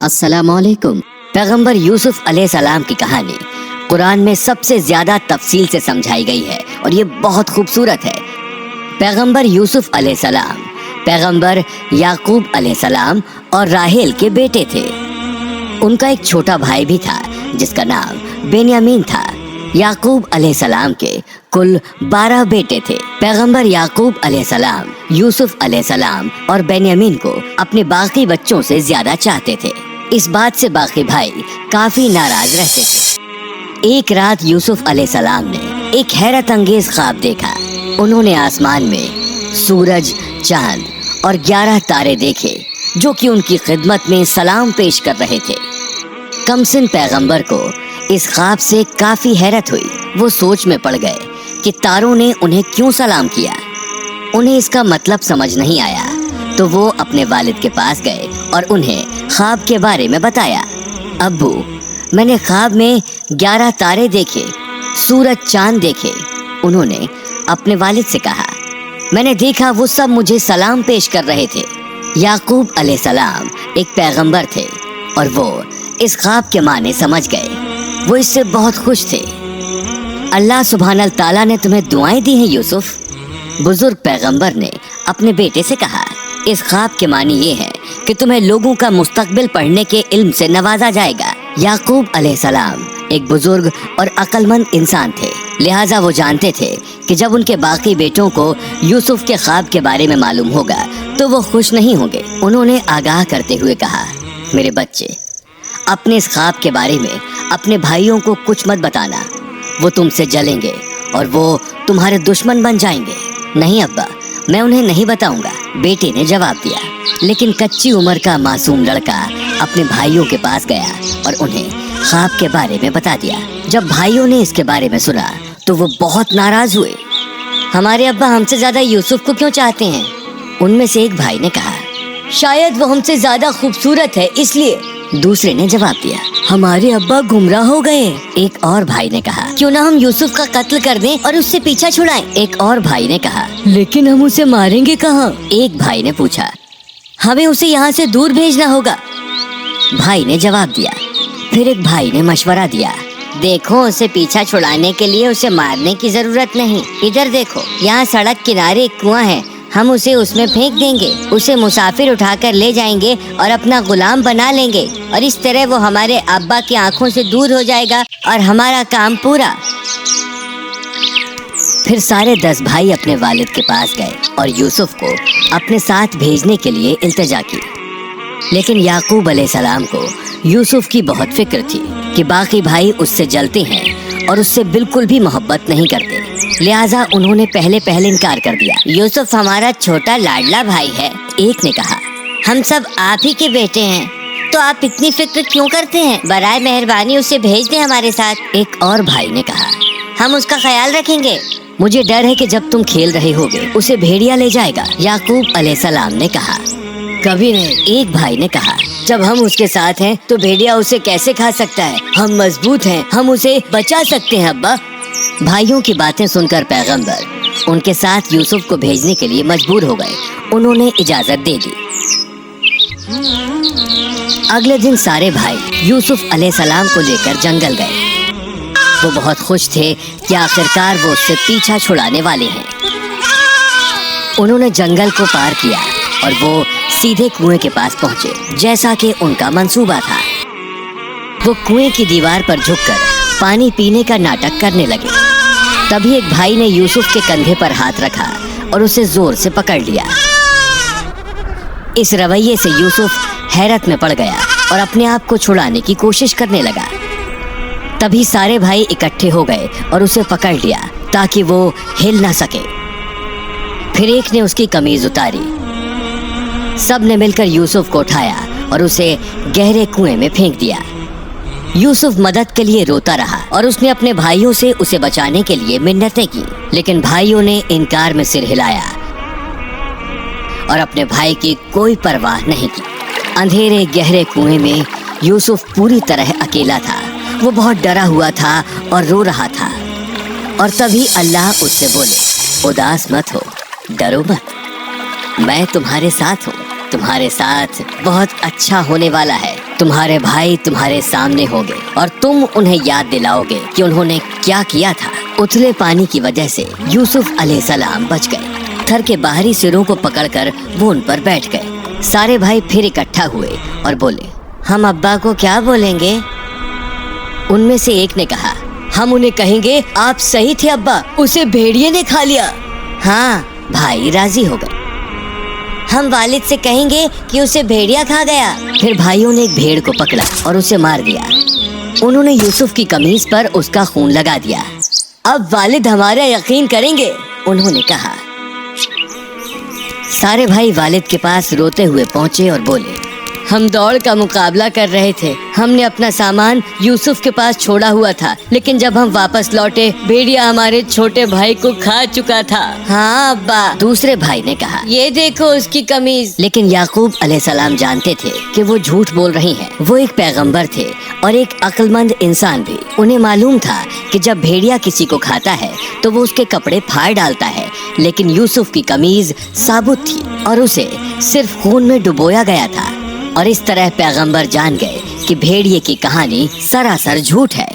अस्सलाम वालेकुम। पैगंबर यूसुफ अलैहिस्सलाम की कहानी कुरान में सबसे ज्यादा तफसील से समझाई गई है और ये बहुत खूबसूरत है। पैगंबर यूसुफ अलैहिस्सलाम पैगंबर याकूब अलैहिस्सलाम और राहेल के बेटे थे। उनका एक छोटा भाई भी था जिसका नाम बेन्यामीन था। याकूब अलैहिस्सलाम के कुल 12 बेटे थे। पैगंबर याकूब अलैहिस्सलाम यूसुफ अलैहिस्सलाम और बेन्यामीन को अपने बाकी बच्चों से ज्यादा चाहते थे। इस बात से बाकी भाई काफी नाराज रहते थे। एक रात यूसुफ अलैहिस्सलाम ने एक हैरत अंगेज ख्वाब देखा। उन्होंने आसमान में सूरज, चांद और 11 तारे देखे जो कि उनकी खिदमत में सलाम पेश कर रहे थे। कमसिन पैगंबर को इस ख्वाब से काफी हैरत हुई। वो सोच में पड़ गए कि तारों ने उन्हें क्यों सलाम किया। उन्हें इसका मतलब समझ नहीं आया तो वो अपने वालिद के पास गए और उन्हें ख्वाब के बारे में बताया। अब्बू, मैंने ख्वाब में 11 तारे देखे, सूरज, चांद देखे। उन्होंने अपने वालिद से कहा, मैंने देखा वो सब मुझे सलाम पेश कर रहे थे। याकूब अलैहिस्सलाम एक पैगंबर थे और वो इस ख्वाब के माने समझ गए। वो इससे बहुत खुश थे। अल्लाह सुब्हानल ताला ने तुम्हें दुआएं दी हैं यूसुफ। बुजुर्ग पैगंबर ने अपने बेटे से कहा, इस ख्वाब के मानी ये है कि तुम्हें लोगों का मुस्तकबिल पढ़ने के इल्म से नवाजा जाएगा। याकूब अलैहिस्सलाम एक बुजुर्ग और अक्लमंद इंसान थे, लिहाजा वो जानते थे कि जब उनके बाकी बेटों को यूसुफ के ख्वाब के बारे में मालूम होगा तो वो खुश नहीं होंगे। उन्होंने आगाह करते हुए कहा, मेरे बच्चे, अपने इस ख्वाब के बारे में अपने भाइयों को कुछ मत बताना। वो तुमसे जलेंगे और वो तुम्हारे दुश्मन बन जाएंगे। नहीं अब्बा, मैं उन्हें नहीं बताऊंगा, बेटे ने जवाब दिया। लेकिन कच्ची उम्र का मासूम लड़का अपने भाइयों के पास गया और उन्हें ख्वाब के बारे में बता दिया। जब भाइयों ने इसके बारे में सुना तो वो बहुत नाराज हुए। हमारे अब्बा हमसे ज्यादा यूसुफ को क्यों चाहते हैं? उनमें से एक भाई ने कहा, शायद वो हमसे ज्यादा खूबसूरत है इसलिए। दूसरे ने जवाब दिया, हमारे अब्बा गुमराह हो गए। एक और भाई ने कहा, क्यों ना हम यूसुफ का कत्ल कर दें और उससे पीछा छुड़ाएं। एक और भाई ने कहा, लेकिन हम उसे मारेंगे कहाँ? एक भाई ने पूछा, हमें उसे यहाँ से दूर भेजना होगा। भाई ने जवाब दिया। फिर एक भाई ने मशवरा दिया, देखो, उसे पीछा छुड़ाने के लिए उसे मारने की जरूरत नहीं। इधर देखो, यहाँ सड़क किनारे एक कुआं है, हम उसे उसमें फेंक देंगे। उसे मुसाफिर उठाकर ले जाएंगे और अपना गुलाम बना लेंगे और इस तरह वो हमारे अब्बा की आंखों से दूर हो जाएगा और हमारा काम पूरा। फिर सारे 10 भाई अपने वालिद के पास गए और यूसुफ को अपने साथ भेजने के लिए इल्तिजा की। लेकिन याकूब अलैहिस्सलाम को यूसुफ की बहुत फिक्र थी कि बाकी भाई उससे जलते हैं और उससे बिल्कुल भी मोहब्बत नहीं करते, लिहाजा उन्होंने पहले इनकार कर दिया। यूसुफ हमारा छोटा लाडला भाई है, एक ने कहा, हम सब आप ही के बेटे हैं, तो आप इतनी फिक्र क्यों करते हैं? बराए मेहरबानी उसे भेज दें हमारे साथ। एक और भाई ने कहा, हम उसका ख्याल रखेंगे। मुझे डर है कि जब तुम खेल रहे होगे उसे भेड़िया ले जाएगा। याकूब अलैहिस्सलाम ने कहा, कभी नहीं। एक भाई ने कहा, जब हम उसके साथ हैं तो भेड़िया उसे कैसे खा सकता है? हम मजबूत हैं, हम उसे बचा सकते हैं अब्बा। भाइयों की बातें सुनकर पैगंबर उनके साथ यूसुफ को भेजने के लिए मजबूर हो गए। उन्होंने इजाजत दे दी। अगले दिन सारे भाई यूसुफ अलैहिस्सलाम को लेकर जंगल गए। वो बहुत खुश थे कि आखिरकार वो उससे पीछा छुड़ाने वाले हैं। उन्होंने जंगल को पार किया और वो सीधे कुएं के पास पहुंचे, जैसा कि उनका मंसूबा था। वो कुएं की दीवार पर झुककर पानी पीने का नाटक करने लगे। तभी एक भाई ने यूसुफ के कंधे पर हाथ रखा और उसे जोर से पकड़ लिया। इस रवैये से यूसुफ हैरत में पड़ गया और अपने आप को छुड़ाने की कोशिश करने लगा। तभी सारे भाई इकट्ठे हो गए और उसे पकड़ लिया ताकि वो हिल ना सके। फिर एक ने उसकी कमीज उतारी। सब ने मिलकर यूसुफ को उठाया और उसे गहरे कुएं में फेंक दिया। यूसुफ मदद के लिए रोता रहा और उसने अपने भाइयों से उसे बचाने के लिए मिन्नतें की, लेकिन भाइयों ने इनकार में सिर हिलाया और अपने भाई की कोई परवाह नहीं की। अंधेरे गहरे कुएं में यूसुफ पूरी तरह अकेला था। वो बहुत डरा हुआ था और रो रहा था। और तभी अल्लाह उससे बोले, उदास मत हो, डरो मत, मैं तुम्हारे साथ हूँ, तुम्हारे साथ बहुत अच्छा होने वाला है। تمہارے بھائی تمہارے سامنے ہوں گے اور تم انہیں یاد دلاؤ گے کہ انہوں نے کیا کیا تھا۔ اتلے پانی کی وجہ سے یوسف علیہ السلام بچ گئے۔ تھر کے باہری سروں کو پکڑ کر وہ ان پر بیٹھ گئے۔ سارے بھائی پھر اکٹھا ہوئے اور بولے، ہم ابا کو کیا بولیں گے؟ ان میں سے ایک نے کہا، ہم انہیں کہیں گے آپ صحیح تھے ابا، اسے بھیڑیے نے کھا لیا۔ ہاں، بھائی راضی ہو گئے۔ ہم والد سے کہیں گے کہ اسے بھیڑیا کھا گیا۔ پھر بھائیوں نے ایک بھیڑ کو پکڑا اور اسے مار دیا۔ انہوں نے یوسف کی قمیص پر اس کا خون لگا دیا۔ اب والد ہمارا یقین کریں گے، انہوں نے کہا۔ سارے بھائی والد کے پاس روتے ہوئے پہنچے اور بولے، ہم دوڑ کا مقابلہ کر رہے تھے، ہم نے اپنا سامان یوسف کے پاس چھوڑا ہوا تھا، لیکن جب ہم واپس لوٹے بھیڑیا ہمارے چھوٹے بھائی کو کھا چکا تھا۔ ہاں ابا، دوسرے بھائی نے کہا، یہ دیکھو اس کی قمیض۔ لیکن یعقوب علیہ السلام جانتے تھے کہ وہ جھوٹ بول رہی ہیں۔ وہ ایک پیغمبر تھے اور ایک عقل مند انسان بھی۔ انہیں معلوم تھا کہ جب بھیڑیا کسی کو کھاتا ہے تو وہ اس کے کپڑے پھاڑ ڈالتا ہے، لیکن یوسف کی قمیض ثابت تھی اور اسے صرف خون میں ڈبویا گیا تھا۔ اور اس طرح پیغمبر جان گئے کہ بھیڑیے کی کہانی سراسر جھوٹ ہے۔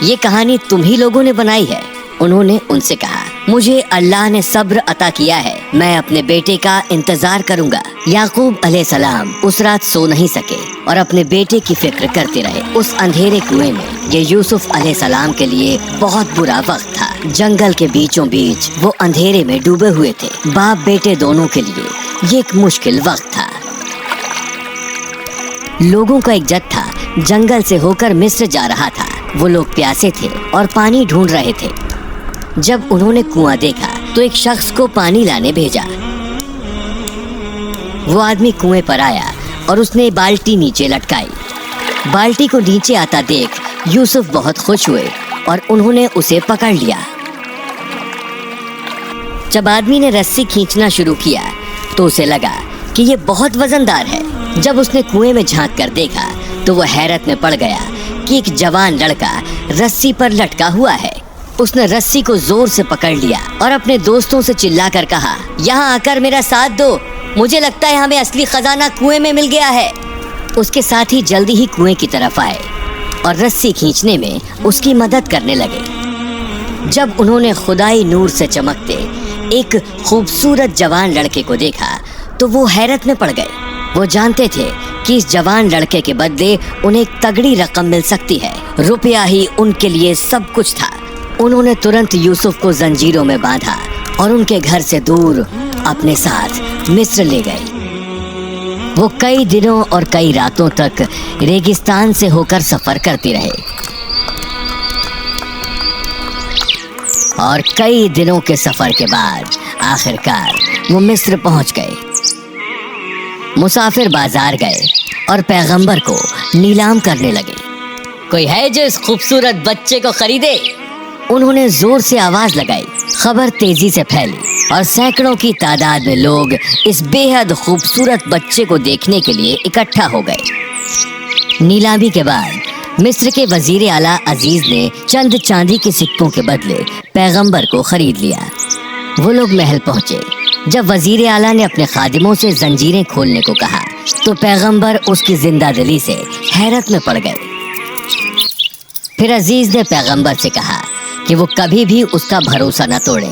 یہ کہانی تم ہی لوگوں نے بنائی ہے۔ انہوں نے ان سے کہا، مجھے اللہ نے صبر عطا کیا ہے، میں اپنے بیٹے کا انتظار کروں گا۔ یعقوب علیہ السلام اس رات سو نہیں سکے اور اپنے بیٹے کی فکر کرتے رہے۔ اس اندھیرے کنویں میں یہ یوسف علیہ السلام کے لیے بہت برا وقت تھا۔ جنگل کے بیچوں بیچ وہ اندھیرے میں ڈوبے ہوئے تھے۔ باپ بیٹے دونوں کے لیے یہ ایک مشکل وقت تھا۔ لوگوں کا ایک جتھا جنگل سے ہو کر مصر جا رہا تھا۔ وہ لوگ پیاسے تھے اور پانی ڈھونڈ رہے تھے۔ جب انہوں نے کنواں دیکھا تو ایک شخص کو پانی لانے بھیجا۔ وہ آدمی کنویں پر آیا اور اس نے بالٹی نیچے لٹکائی۔ بالٹی کو نیچے آتا دیکھ یوسف بہت خوش ہوئے اور انہوں نے اسے پکڑ لیا۔ جب آدمی نے رسی کھینچنا شروع کیا تو اسے لگا کہ یہ بہت وزندار ہے۔ جب اس نے کنویں میں جھانک کر دیکھا تو وہ حیرت میں پڑ گیا کہ ایک جوان لڑکا رسی پر لٹکا ہوا ہے۔ اس نے رسی کو زور سے پکڑ لیا اور اپنے دوستوں سے چلا کر کہا، یہاں آ کر میرا ساتھ دو، مجھے لگتا ہے ہمیں اصلی خزانہ کنویں میں مل گیا ہے۔ اس کے ساتھی جلدی ہی کنویں کی طرف آئے اور رسی کھینچنے میں اس کی مدد کرنے لگے۔ جب انہوں نے خدائی نور سے چمکتے ایک خوبصورت جوان لڑکے کو دیکھا تو وہ حیرت میں پڑ گئے۔ وہ جانتے تھے کہ اس جوان لڑکے کے بدلے انہیں ایک تگڑی رقم مل سکتی ہے۔ روپیہ ہی ان کے لیے سب کچھ تھا۔ انہوں نے ترنت یوسف کو زنجیروں میں باندھا اور ان کے گھر سے دور اپنے ساتھ مصر لے گئے۔ وہ کئی دنوں اور کئی راتوں تک ریگستان سے ہو کر سفر کرتے رہے اور کئی دنوں کے سفر کے بعد آخرکار وہ مصر پہنچ گئے۔ مسافر بازار گئے اور پیغمبر کو نیلام کرنے لگے۔ کوئی ہے جو اس خوبصورت بچے کو خریدے؟ انہوں نے زور سے آواز لگائی۔ خبر تیزی سے پھیلی اور سینکڑوں کی تعداد میں لوگ اس بے حد خوبصورت بچے کو دیکھنے کے لیے اکٹھا ہو گئے۔ نیلامی کے بعد مصر کے وزیر اعلیٰ عزیز نے چند چاندی کے سکوں کے بدلے پیغمبر کو خرید لیا۔ وہ لوگ محل پہنچے۔ جب وزیر اعلیٰ نے اپنے خادموں سے زنجیریں کھولنے کو کہا تو پیغمبر اس کی زندہ دلی سے حیرت میں پڑ گئے۔ پھر عزیز نے پیغمبر سے کہا کہ وہ کبھی بھی اس کا بھروسہ نہ توڑے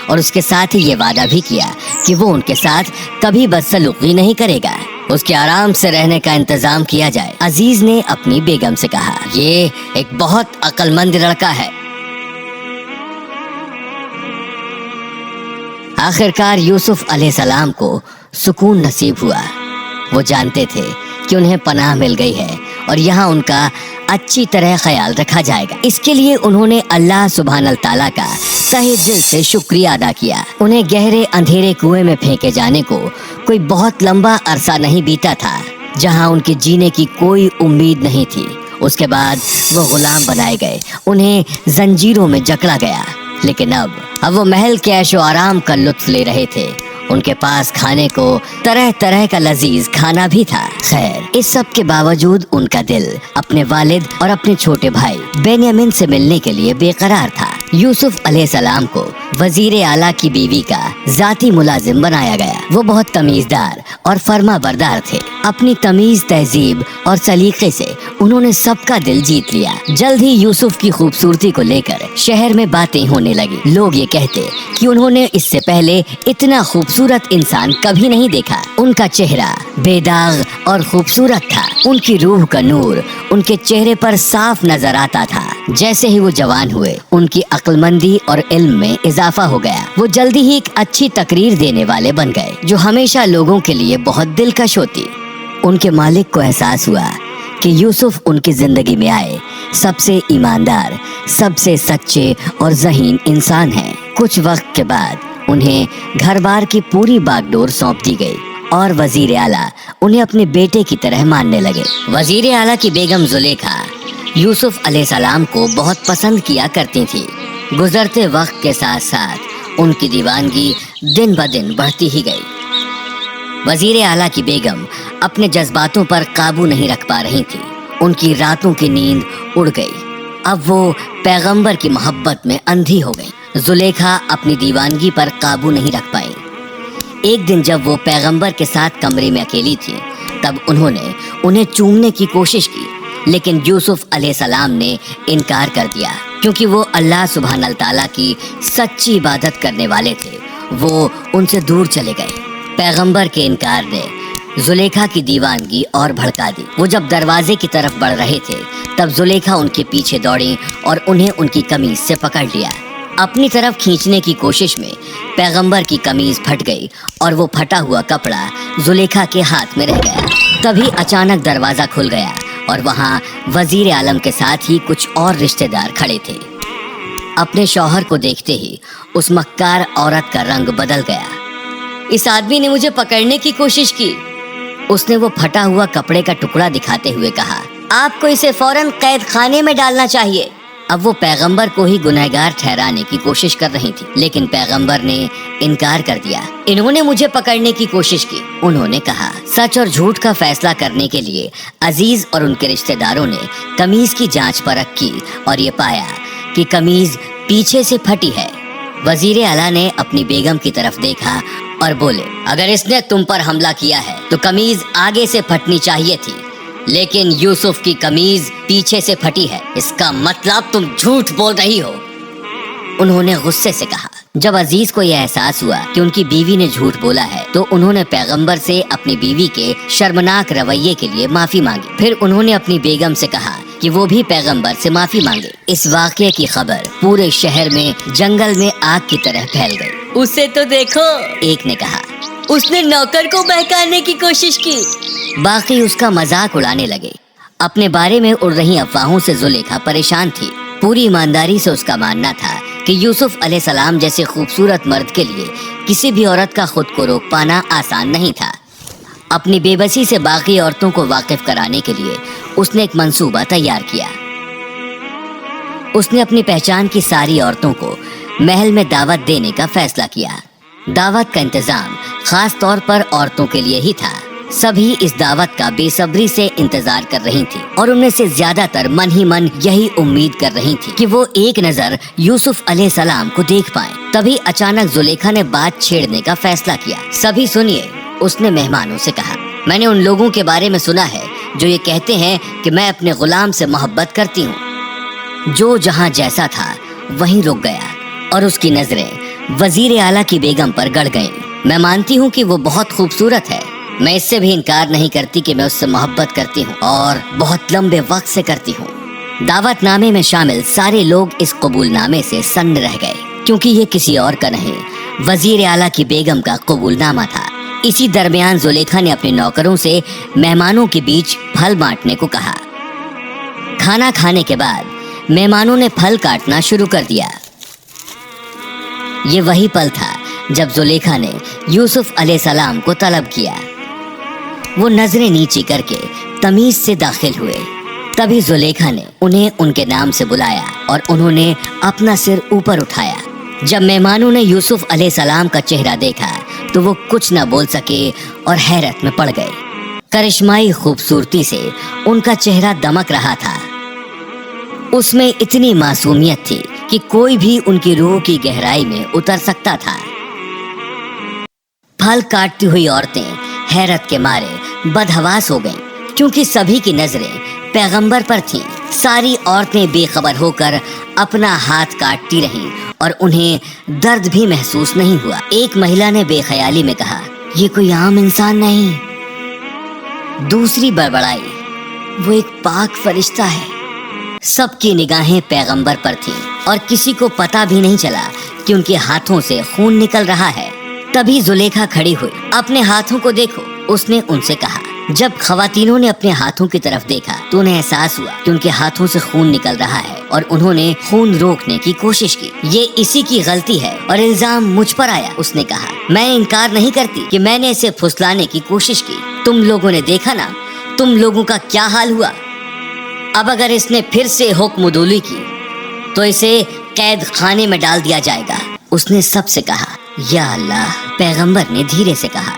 اور اس کے ساتھ ہی یہ وعدہ بھی کیا کہ وہ ان کے ساتھ کبھی بدسلوکی نہیں کرے گا، اس کے آرام سے رہنے کا انتظام کیا جائے۔ عزیز نے اپنی بیگم سے کہا، یہ ایک بہت عقل مند لڑکا ہے۔ آخرکار یوسف علیہ السلام کو سکون نصیب ہوا۔ وہ جانتے تھے کہ انہیں پناہ مل گئی ہے اور یہاں ان کا اچھی طرح خیال رکھا جائے گا۔ اس کے لیے انہوں نے اللہ سبحانہ تعالیٰ کا تہہ دل سے شکریہ ادا کیا۔ انہیں گہرے اندھیرے کنویں میں پھینکے جانے کو کوئی بہت لمبا عرصہ نہیں بیتا تھا، جہاں ان کے جینے کی کوئی امید نہیں تھی۔ اس کے بعد وہ غلام بنائے گئے، انہیں زنجیروں میں جکڑا گیا، لیکن اب وہ محل کے عیش و آرام کا لطف لے رہے تھے۔ ان کے پاس کھانے کو طرح طرح کا لذیذ کھانا بھی تھا۔ خیر، اس سب کے باوجود ان کا دل اپنے والد اور اپنے چھوٹے بھائی بنیامین سے ملنے کے لیے بے قرار تھا۔ यूसुफ अलैहिस्सलाम को वजीर आला की बीवी का जाती मुलाजिम बनाया गया। वो बहुत तमीज़दार और फर्मा बरदार थे। अपनी तमीज़, तहजीब और सलीके से उन्होंने सबका दिल जीत लिया। जल्द ही यूसुफ की खूबसूरती को लेकर शहर में बातें होने लगी। लोग ये कहते कि उन्होंने इससे पहले इतना खूबसूरत इंसान कभी नहीं देखा। उनका चेहरा बेदाग और खूबसूरत था। उनकी रूह का नूर उनके चेहरे पर साफ नजर आता था। जैसे ही वो जवान हुए, उनकी अक्लमंदी और इल्म में इजाफा हो गया। वो जल्दी ही एक अच्छी तकरीर देने वाले बन गए, जो हमेशा लोगों के लिए बहुत दिलकश होती। उनके मालिक को एहसास हुआ कि यूसुफ उनकी जिंदगी में आए सबसे ईमानदार, सबसे सच्चे और ज़हीन इंसान हैं। कुछ वक्त के बाद उन्हें घर बार की पूरी बागडोर सौंप दी गई और वजीर आला उन्हें अपने बेटे की तरह मानने लगे। वजीर आला की बेगम जुलेखा यूसुफ अलैहिस्सलाम को बहुत पसंद किया करती थी। गुजरते वक्त के साथ साथ उनकी दीवानगी दिन ब दिन बढ़ती ही गई। वजीर आला की बेगम अपने जज्बातों पर काबू नहीं रख पा रही थी। उनकी रातों की नींद उड़ गई। अब वो पैगंबर की मोहब्बत में अंधी हो गई। जुलेखा अपनी दीवानगी पर काबू नहीं रख पाई। एक दिन जब वो पैगंबर के साथ कमरे में अकेली थी, तब उन्होंने उन्हें चूमने की कोशिश की, लेकिन यूसुफ अलैहिस्सलाम ने इनकार कर दिया, क्योंकि वो अल्लाह सुब्हानल तआला की सच्ची इबादत करने वाले थे। वो उनसे दूर चले गए। पैगंबर के इनकार ने जुलेखा की दीवानगी और भड़का दी। वो जब दरवाजे की तरफ बढ़ रहे थे, तब जुलेखा उनके पीछे दौड़ी और उन्हें उनकी कमीज से पकड़ लिया। अपनी तरफ खींचने की कोशिश में पैगंबर की कमीज फट गई और वो फटा हुआ कपड़ा जुलेखा के हाथ में रह गया। तभी अचानक दरवाजा खुल गया और वहाँ वजीर आलम के साथ ही कुछ और रिश्तेदार खड़े थे। अपने शौहर को देखते ही उस मक्कार औरत का रंग बदल गया। इस आदमी ने मुझे पकड़ने की कोशिश की, उसने वो फटा हुआ कपड़े का टुकड़ा दिखाते हुए कहा। आपको इसे फौरन कैद खाने में डालना चाहिए। अब वो पैगंबर को ही गुनहगार ठहराने की कोशिश कर रही थी, लेकिन पैगंबर ने इनकार कर दिया। इन्होंने मुझे पकड़ने की कोशिश की, उन्होंने कहा। सच और झूठ का फैसला करने के लिए अजीज और उनके रिश्तेदारों ने कमीज की जांच परख की और ये पाया कि कमीज पीछे से फटी है। वजीर आला ने अपनी बेगम की तरफ देखा और बोले, अगर इसने तुम पर हमला किया है तो कमीज आगे से फटनी चाहिए थी, लेकिन यूसुफ की कमीज पीछे से फटी है, इसका मतलब तुम झूठ बोल रही हो। उन्होंने गुस्से से कहा। जब अजीज को यह एहसास हुआ कि उनकी बीवी ने झूठ बोला है, तो उन्होंने पैगंबर से अपनी बीवी के शर्मनाक रवैये के लिए माफी मांगी। फिर उन्होंने अपनी बेगम से कहा कि वो भी पैगंबर से माफी मांगे। इस वाक़ये की खबर पूरे शहर में जंगल में आग की तरह फैल गई। उसे तो देखो, एक ने कहा, उसने नौकर को बहकाने की कोशिश की। बाकी उसका मजाक उड़ाने लगे। अपने बारे में उड़ रही अफवाहों से जुलेखा परेशान थी। पूरी ईमानदारी से उसका मानना था कि यूसुफ अलैहिस्सलाम जैसे खूबसूरत मर्द के लिए किसी भी औरत का खुद को रोक पाना आसान नहीं था। अपनी बेबसी से बाकी औरतों को वाकिफ कराने के लिए उसने एक मंसूबा तैयार किया। उसने अपनी पहचान की सारी औरतों को महल में दावत देने का फैसला किया। दावत का इंतजाम खास तौर पर औरतों के लिए ही था। सभी इस दावत का बेसब्री से इंतजार कर रही थी और उनमें से ज्यादातर मन ही मन यही उम्मीद कर रही थी कि वो एक नजर यूसुफ अलैहिस्सलाम को देख पाएं। तभी अचानक जुलेखा ने बात छेड़ने का फैसला किया। सभी सुनिए, उसने मेहमानों से कहा, मैंने उन लोगों के बारे में सुना है जो ये कहते हैं कि मैं अपने गुलाम से मोहब्बत करती हूँ। जो जहाँ जैसा था वहीं रुक गया और उसकी नजरें वजीर आला की बेगम पर गड़ गईं। मैं मानती हूँ कि वो बहुत खूबसूरत है। मैं इससे भी इनकार नहीं करती कि मैं उससे मोहब्बत करती हूँ और बहुत लंबे वक्त से करती हूँ। दावतनामे में शामिल सारे लोग इस कबूलनामे से सन्न रह गए, क्योंकि ये किसी और का नहीं, वजीर आला की बेगम का कबूलनामा था। इसी दरमियान जुलेखा ने अपने नौकरों से मेहमानों के बीच फल बांटने को कहा। खाना खाने के बाद मेहमानों ने फल काटना शुरू कर दिया। ये वही पल था जब जुलेखा ने यूसुफ अलैहिस्सलाम को तलब किया। वो नजरें नीची करके तमीज से दाखिल हुए। तभी जुलेखा ने उन्हें उनके नाम से बुलाया और उन्होंने अपना सिर ऊपर उठाया। जब मेहमानों ने यूसुफ अलैहिस्सलाम का चेहरा देखा तो वो कुछ न बोल सके और हैरत में पड़ गए। करिश्माई खूबसूरती से उनका चेहरा दमक रहा था। उसमें इतनी मासूमियत थी कि कोई भी उनकी रूह की गहराई में उतर सकता था। फल काटती हुई औरतें हैरत के मारे बदहवास हो गईं, क्योंकि सभी की नजरें पैगंबर पर थीं। सारी औरतें बेखबर होकर अपना हाथ काटती रहीं और उन्हें दर्द भी महसूस नहीं हुआ। एक महिला ने बेख्याली में कहा, ये कोई आम इंसान नहीं। दूसरी बड़बड़ाई, वो एक पाक फरिश्ता है। सबकी निगाहें पैगंबर पर थीं और किसी को पता भी नहीं चला कि उनके हाथों से खून निकल रहा है। तभी जुलेखा खड़ी हुई। अपने हाथों को देखो, उसने उनसे कहा। जब खवातीनों ने अपने हाथों की तरफ देखा तो उन्हें एहसास हुआ कि उनके हाथों से खून निकल रहा है और उन्होंने खून रोकने की कोशिश की। ये इसी की गलती है और इल्जाम मुझ पर आया। उसने कहा, मैं इनकार नहीं करती कि मैंने इसे फुसलाने की कोशिश की। तुम लोगों ने देखा ना, तुम लोगों का क्या हाल हुआ। अब अगर इसने फिर से हुक्मदुली की तो इसे कैद खाने में डाल दिया जाएगा। उसने सबसे कहा, या अल्लाह। पैगंबर ने धीरे से कहा,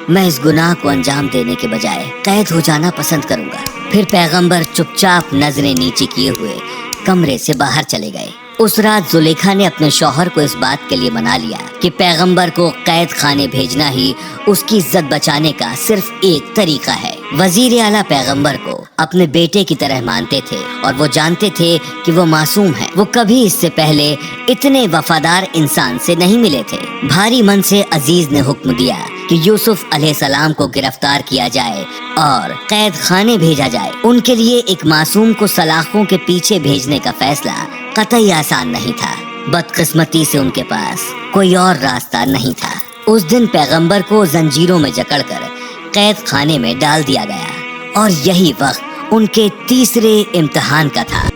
मैं इस गुनाह को अंजाम देने के बजाय कैद हो जाना पसंद करूंगा। फिर पैगंबर चुपचाप नजरें नीचे किए हुए कमरे से बाहर चले गए। उस रात जुलेखा ने अपने शौहर को इस बात के लिए मना लिया कि पैगंबर को कैद खाने भेजना ही उसकी इज्जत बचाने का सिर्फ एक तरीका है। वजीर आला पैगंबर को अपने बेटे की तरह मानते थे और वो जानते थे कि वो मासूम है। वो कभी इससे पहले इतने वफादार इंसान से नहीं मिले थे। भारी मन से अजीज ने हुक्म दिया कि यूसुफ अलैहिस्सलाम को गिरफ्तार किया जाए और कैद खाने भेजा जाए। उनके लिए एक मासूम को सलाखों के पीछे भेजने का फैसला कतई आसान नहीं था। बदकिस्मती से उनके पास कोई और रास्ता नहीं था। उस दिन पैगंबर को जंजीरों में जकड़कर कैद खाने में डाल दिया गया और यही वक्त उनके तीसरे इम्तिहान का था।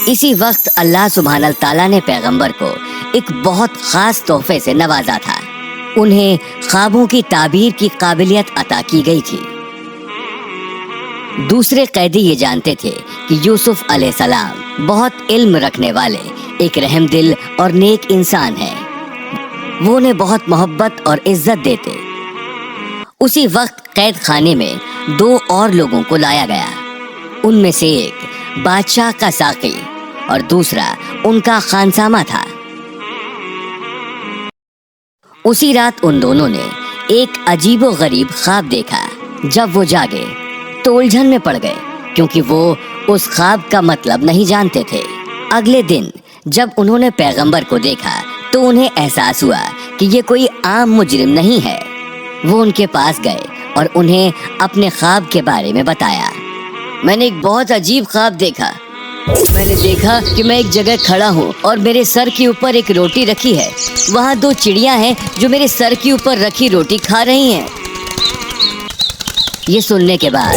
इसी वक्त अल्लाह सुब्हानल ताला ने पैगंबर को एक बहुत खास तोहफे से नवाजा था। उन्हें ख्वाबों की ताबीर की काबिलियत अता की गई थी। दूसरे कैदी ये जानते थे कि यूसुफ अलैहिस्सलाम बहुत इल्म रखने वाले एक रहमदिल और नेक इंसान है। वो उन्हें बहुत मोहब्बत और इज्जत देते। उसी वक्त कैद खाने में दो और लोगों को लाया गया। उनमें से एक बादशाह का साक़ी और दूसरा उनका खानसामा था। उसी रात उन दोनों ने एक अजीबो गरीब ख्वाब देखा। जब वो जागे तो उलझन में पड़ गए, क्योंकि वो उस ख्वाब का मतलब नहीं जानते थे। अगले दिन जब उन्होंने पैगंबर को देखा तो उन्हें एहसास हुआ कि ये कोई आम मुजरिम नहीं है। वो उनके पास गए और उन्हें अपने ख्वाब के बारे में बताया। मैंने एक बहुत अजीब ख्वाब देखा। मैंने देखा कि मैं एक जगह खड़ा हूँ और मेरे सर के ऊपर एक रोटी रखी है। वहाँ दो चिड़िया हैं जो मेरे सर के ऊपर रखी रोटी खा रही हैं। ये सुनने के बाद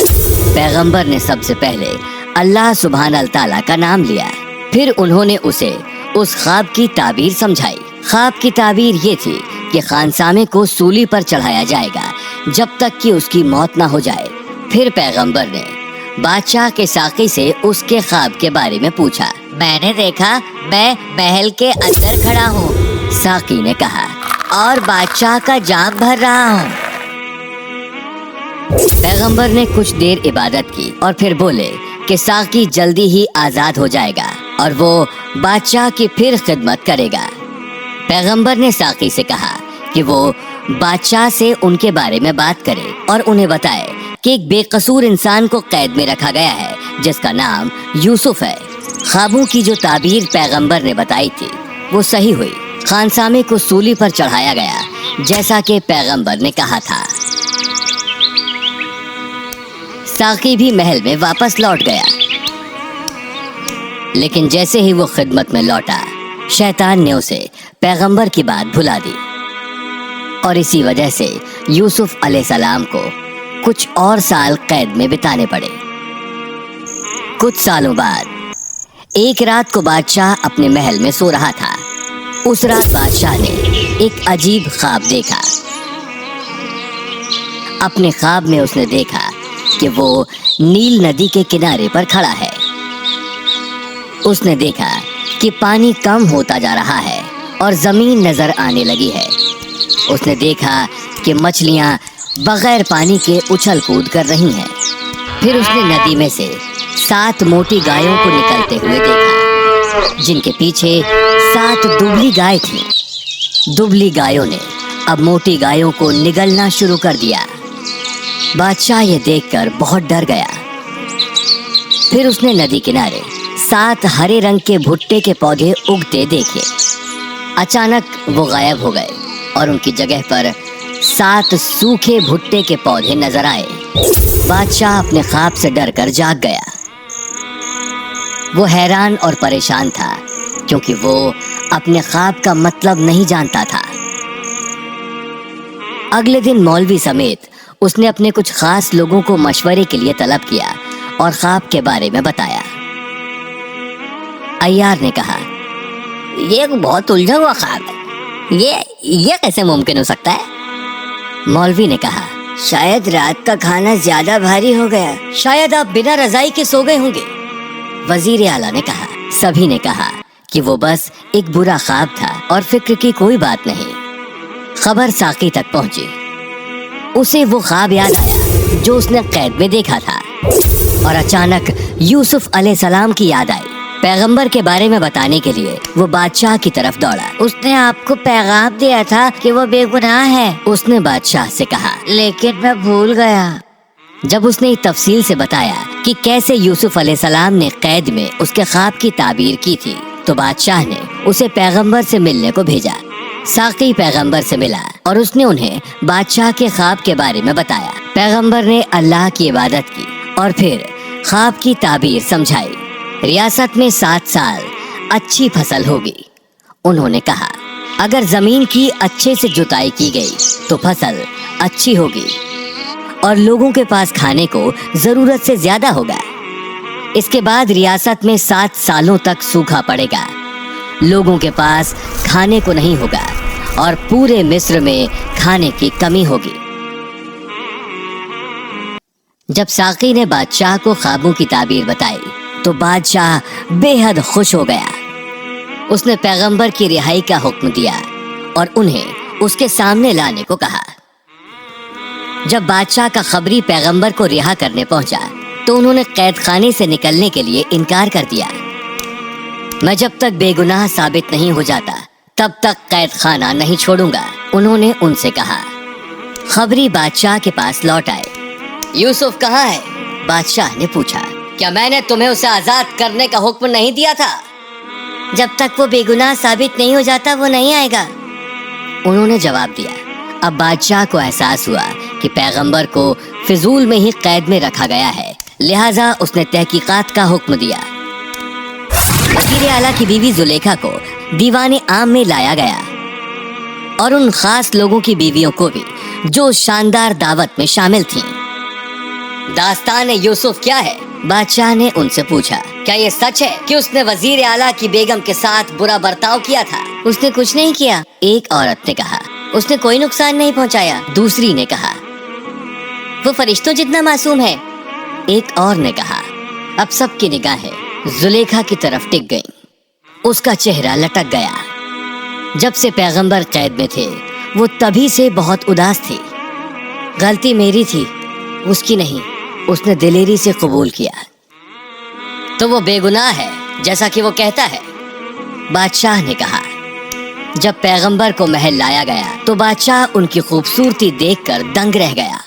पैगंबर ने सबसे पहले अल्लाह सुब्हानल ताला का नाम लिया। फिर उन्होंने उसे उस ख्वाब की ताबीर समझाई। ख्वाब की ताबीर ये थी कि खानसामे को सूली पर चढ़ाया जाएगा जब तक कि उसकी मौत ना हो जाए। फिर पैगंबर ने बादशाह के साक़ी से उसके ख्वाब के बारे में पूछा। मैंने देखा मैं महल के अंदर खड़ा हूँ, साक़ी ने कहा, और बादशाह का जाम भर रहा हूँ। पैगंबर ने कुछ देर इबादत की और फिर बोले कि साक़ी जल्दी ही आज़ाद हो जाएगा और वो बादशाह की फिर खिदमत करेगा। पैगंबर ने साक़ी से कहा कि वो बादशाह से उनके बारे में बात करे और उन्हें बताए कि एक बेकसूर इंसान को कैद में रखा गया है जिसका नाम यूसुफ है। ख्वाबों की जो ताबीर पैगंबर ने बताई थी वो सही हुई। खानसामे को सूली पर चढ़ाया गया जैसा कि पैगंबर ने कहा था। साक़ी भी महल में वापस लौट गया, लेकिन जैसे ही वो खिदमत में लौटा शैतान ने उसे पैगंबर की बात भुला दी और इसी वजह से यूसुफ अलैहिस्सलाम को कुछ और साल कैद में बिताने पड़े। कुछ सालों बाद एक रात को बादशाह अपने महल में सो रहा था। उस रात बादशाह ने एक अजीब ख्वाब देखा। अपने ख्वाब में उसने देखा कि वो नील नदी के किनारे पर खड़ा है। उसने देखा कि पानी कम होता जा रहा है और जमीन नजर आने लगी है। उसने देखा कि मछलियां बगैर पानी के उछल कूद कर रही हैं। फिर उसने नदी में से 7 मोटी गायों को निकलते हुए देखा। जिनके पीछे 7 दुबली गाय थी। दुबली गायों ने अब मोटी गायों को निगलना शुरू कर दिया। बादशाह ये देखकर बहुत डर गया। फिर उसने नदी किनारे 7 हरे रंग के भुट्टे के पौधे उगते देखे। अचानक वो गायब हो गए और उनकी जगह पर 7 सूखे भुट्टे के पौधे नजर आए। बादशाह अपने ख्वाब से डरकर जाग गया। वो हैरान और परेशान था क्योंकि वो अपने ख्वाब का मतलब नहीं जानता था। अगले दिन मौलवी समेत उसने अपने कुछ खास लोगों को मशवरे के लिए तलब किया और ख्वाब के बारे में बताया। अय्यार ने कहा, ये बहुत उलझा हुआ ख्वाब है, ये कैसे मुमकिन हो सकता है? मौलवी ने कहा, शायद रात का खाना ज्यादा भारी हो गया, शायद आप बिना रजाई के सो गए होंगे। वजीर आला ने कहा। सभी ने कहा कि वो बस एक बुरा ख्वाब था और फिक्र की कोई बात नहीं। खबर साकी तक पहुंची। उसे वो ख्वाब याद आया जो उसने कैद में देखा था और अचानक यूसुफ अलैहिस्सलाम की याद आई। पैगंबर के बारे में बताने के लिए वो बादशाह की तरफ दौड़ा। उसने आपको पैगाम दिया था कि वो बेगुनाह है, उसने बादशाह से कहा, लेकिन मैं भूल गया। जब उसने तफसील से बताया कि कैसे यूसुफ अलैहिस्सलाम ने कैद में उसके ख्वाब की ताबीर की थी, तो बादशाह ने उसे पैगंबर से मिलने को भेजा। साकी पैगंबर से मिला और उसने उन्हें बादशाह के ख्वाब के बारे में बताया। पैगंबर ने अल्लाह की इबादत की और फिर ख्वाब की ताबीर समझाई। रियासत में 7 साल अच्छी फसल होगी। उन्होंने कहा, अगर जमीन की अच्छे से जुताई की गई तो फसल अच्छी होगी और लोगों के पास खाने को जरूरत से ज्यादा होगा। इसके बाद रियासत में 7 सालों तक सूखा पड़ेगा, लोगों के पास खाने को नहीं होगा और पूरे मिस्र में खाने की कमी होगी। जब साकी ने बादशाह को ख्वाबों की ताबीर बताई तो बादशाह बेहद खुश हो गया। उसने पैगंबर की रिहाई का हुक्म दिया और उन्हें उसके सामने लाने को कहा। जब बादशाह का खबरी पैगंबर को रिहा करने पहुंचा तो उन्होंने कैद खाने से निकलने के लिए इनकार कर दिया। मैं जब तक बेगुनाह साबित नहीं हो जाता तब तक कैद खाना नहीं छोड़ूंगा, उन्होंने उनसे कहा। खबरी बादशाह के पास लौट आए। यूसुफ कहाँ है? बादशाह ने पूछा। क्या मैंने तुम्हें उसे आजाद करने का हुक्म नहीं दिया था? जब तक वो बेगुनाह साबित नहीं हो जाता वो नहीं आएगा, उन्होंने जवाब दिया। अब बादशाह को एहसास हुआ कि पैगंबर को फिजूल में ही कैद में रखा गया है, लिहाजा उसने तहकीकात का हुक्म दिया। वज़ीर आला की बीवी जुलेखा को दीवाने आम में लाया गया और उन खास लोगों की बीवियों को भी जो शानदार दावत में शामिल थीं। दास्तान यूसुफ क्या है? बादशाह ने उनसे पूछा। क्या ये सच है कि उसने वजीर आला की बेगम के साथ बुरा बर्ताव किया था? उसने कुछ नहीं किया, एक औरत ने कहा। उसने कोई नुकसान नहीं पहुंचाया, दूसरी ने कहा। वो फरिश्तों जितना मासूम है, एक और ने कहा। अब सबकी निगाहें जुलेखा की तरफ टिक गईं। उसका चेहरा लटक गया। जब से पैगंबर कैद में थे वो तभी से बहुत उदास थी। गलती मेरी थी, उसकी नहीं, उसने दिलेरी से कबूल किया। तो वो बेगुनाह है जैसा कि वो कहता है, बादशाह ने कहा। जब पैगंबर को महल लाया गया तो बादशाह उनकी खूबसूरती देखकर दंग रह गया।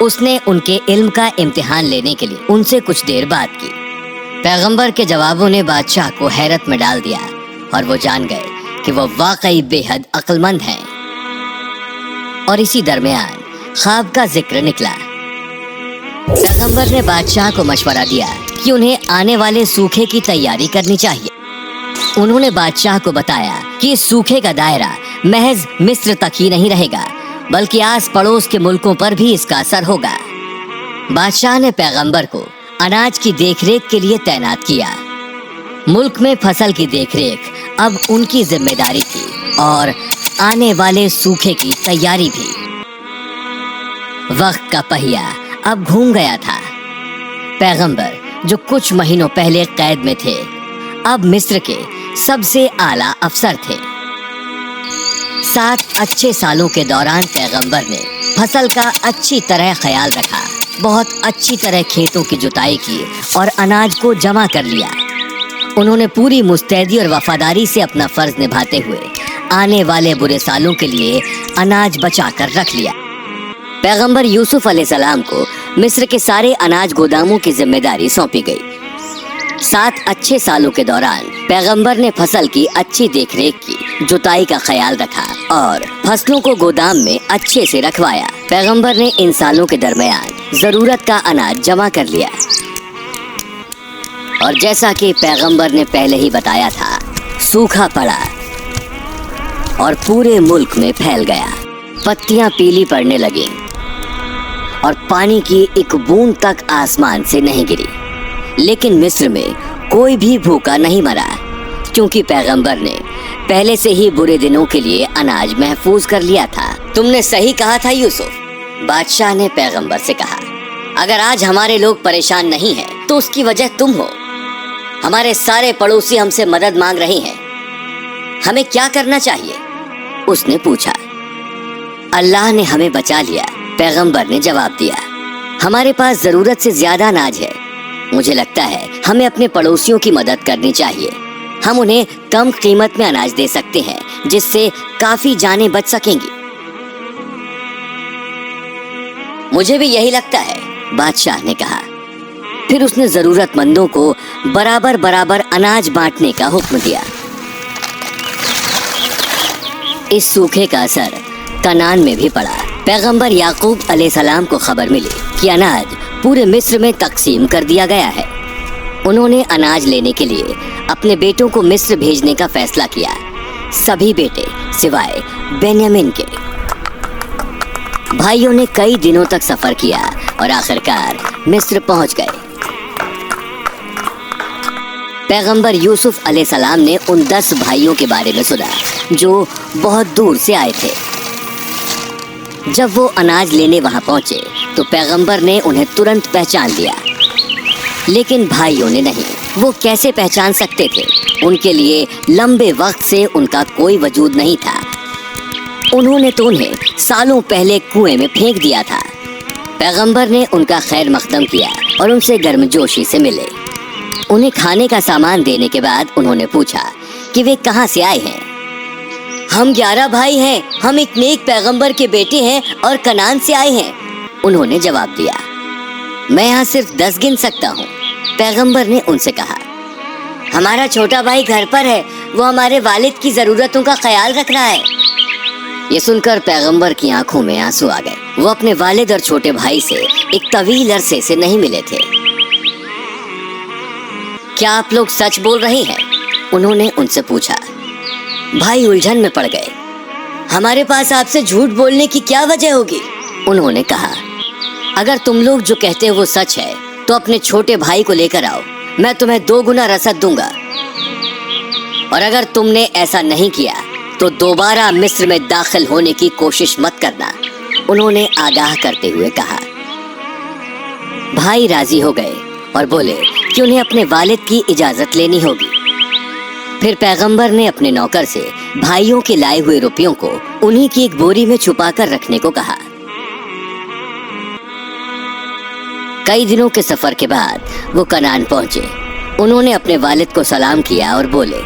उसने उनके इल्म का इम्तिहान लेने के लिए उनसे कुछ देर बात की। पैगंबर के जवाबों ने बादशाह को हैरत में डाल दिया और वो जान गए कि वो वाकई बेहद अक्लमंद हैं। और इसी दरमियान ख्वाब का जिक्र निकला। पैगंबर ने बादशाह को मशवरा दिया कि उन्हें आने वाले सूखे की तैयारी करनी चाहिए। उन्होंने बादशाह को बताया कि इस सूखे का दायरा महज मिस्र तक ही नहीं रहेगा, बल्कि आस पड़ोस के मुल्कों पर भी इसका असर होगा। बादशाह ने पैगंबर को अनाज की देखरेख के लिए तैनात किया। मुल्क में फसल की देखरेख अब उनकी जिम्मेदारी थी और आने वाले सूखे की तैयारी भी। वक्त का पहिया अब घूम गया था। पैगंबर जो कुछ महीनों पहले कैद में थे, अब मिस्र के सबसे आला अफसर थे। 7 अच्छे सालों के दौरान पैगंबर ने फसल का अच्छी तरह ख्याल रखा, बहुत अच्छी तरह खेतों की जुताई की और अनाज को जमा कर लिया। انہوں نے پوری مستعدی اور وفاداری سے اپنا فرض نبھاتے ہوئے آنے والے برے سالوں کے لیے اناج بچا کر رکھ لیا۔ پیغمبر یوسف علیہ السلام کو مصر کے سارے اناج گوداموں کی ذمہ داری سونپی گئی۔ 7 اچھے سالوں کے دوران پیغمبر نے فصل کی اچھی دیکھ ریکھ کی، جتائی کا خیال رکھا اور فصلوں کو گودام میں اچھے سے رکھوایا۔ پیغمبر نے ان سالوں کے درمیان ضرورت کا اناج جمع کر لیا، اور جیسا کہ پیغمبر نے پہلے ہی بتایا تھا، سوکھا پڑا اور پورے ملک میں پھیل گیا۔ پتیاں پیلی پڑنے لگیں اور پانی کی ایک بوند تک آسمان سے نہیں گری، لیکن مصر میں کوئی بھی بھوکا نہیں مرا، کیونکہ پیغمبر نے پہلے سے ہی برے دنوں کے لیے اناج محفوظ کر لیا تھا۔ تم نے صحیح کہا تھا یوسف، بادشاہ نے پیغمبر سے کہا، اگر آج ہمارے لوگ پریشان نہیں ہیں تو اس کی وجہ تم ہو۔ ہمارے سارے پڑوسی ہم سے مدد مانگ رہے ہیں، ہمیں کیا کرنا چاہیے؟ اس نے پوچھا۔ اللہ نے ہمیں بچا لیا، پیغمبر نے جواب دیا۔ ہمارے پاس ضرورت سے زیادہ اناج ہے، مجھے لگتا ہے ہمیں اپنے پڑوسیوں کی مدد کرنی چاہیے۔ ہم انہیں کم قیمت میں اناج دے سکتے ہیں، جس سے کافی جانیں بچ سکیں گی۔ مجھے بھی یہی لگتا ہے، بادشاہ نے کہا۔ پھر اس نے ضرورت مندوں کو برابر برابر اناج بانٹنے کا حکم دیا۔ اس سوکھے کا اثر کنعان میں بھی پڑا۔ پیغمبر یعقوب علیہ السلام کو خبر ملی کہ اناج پورے مصر میں تقسیم کر دیا گیا ہے۔ انہوں نے اناج لینے کے لیے اپنے بیٹوں کو مصر بھیجنے کا فیصلہ کیا، سبھی بیٹے سوائے بنیامین کے۔ بھائیوں نے کئی دنوں تک سفر کیا اور آخرکار مصر پہنچ گئے۔ پیغمبر یوسف علیہ السلام نے ان 10 بھائیوں کے بارے میں سنا جو بہت دور سے آئے تھے۔ جب وہ اناج لینے وہاں پہنچے تو پیغمبر نے انہیں ترنت پہچان لیا، لیکن بھائیوں نے نہیں۔ وہ کیسے پہچان سکتے تھے؟ ان کے لیے لمبے وقت سے ان کا کوئی وجود نہیں تھا۔ انہوں نے تو انہیں سالوں پہلے کنویں میں پھینک دیا تھا۔ پیغمبر نے ان کا خیر مقدم کیا اور ان سے گرمجوشی سے ملے۔ انہیں کھانے کا سامان دینے کے بعد انہوں نے پوچھا کہ وہ کہاں سے آئے ہیں۔ ہم 11 بھائی ہیں، ہم ایک نیک پیغمبر کے بیٹے ہیں اور کنعان سے آئے ہیں، انہوں نے جواب دیا۔ میں یہاں صرف 10 گن سکتا ہوں، پیغمبر نے ان سے کہا۔ ہمارا چھوٹا بھائی گھر پر ہے، وہ ہمارے والد کی ضرورتوں کا خیال رکھ رہا ہے۔ یہ سن کر پیغمبر کی آنکھوں میں آنسو آ گئے۔ وہ اپنے والد اور چھوٹے بھائی سے ایک طویل عرصے سے نہیں ملے تھے۔ کیا آپ لوگ سچ بول رہے ہیں؟ انہوں نے ان سے پوچھا۔ بھائی الجھن میں پڑ گئے۔ ہمارے پاس آپ سے جھوٹ بولنے کی کیا وجہ ہوگی؟ انہوں نے کہا۔ اگر تم لوگ جو کہتے ہو وہ سچ ہے تو اپنے چھوٹے بھائی کو لے کر آؤ، میں تمہیں 2 گنا رسد دوں گا، اور اگر تم نے ایسا نہیں کیا تو دوبارہ مصر میں داخل ہونے کی کوشش مت کرنا، انہوں نے آگاہ کرتے ہوئے کہا۔ بھائی راضی ہو گئے اور بولے کہ انہیں اپنے والد کی اجازت لینی ہوگی۔ پھر پیغمبر نے اپنے نوکر سے بھائیوں کے لائے ہوئے روپیوں کو انہی کی ایک بوری میں چھپا کر رکھنے کو کہا۔ کئی دنوں کے سفر کے بعد وہ کنعان پہنچے۔ انہوں نے اپنے والد کو سلام کیا اور بولے،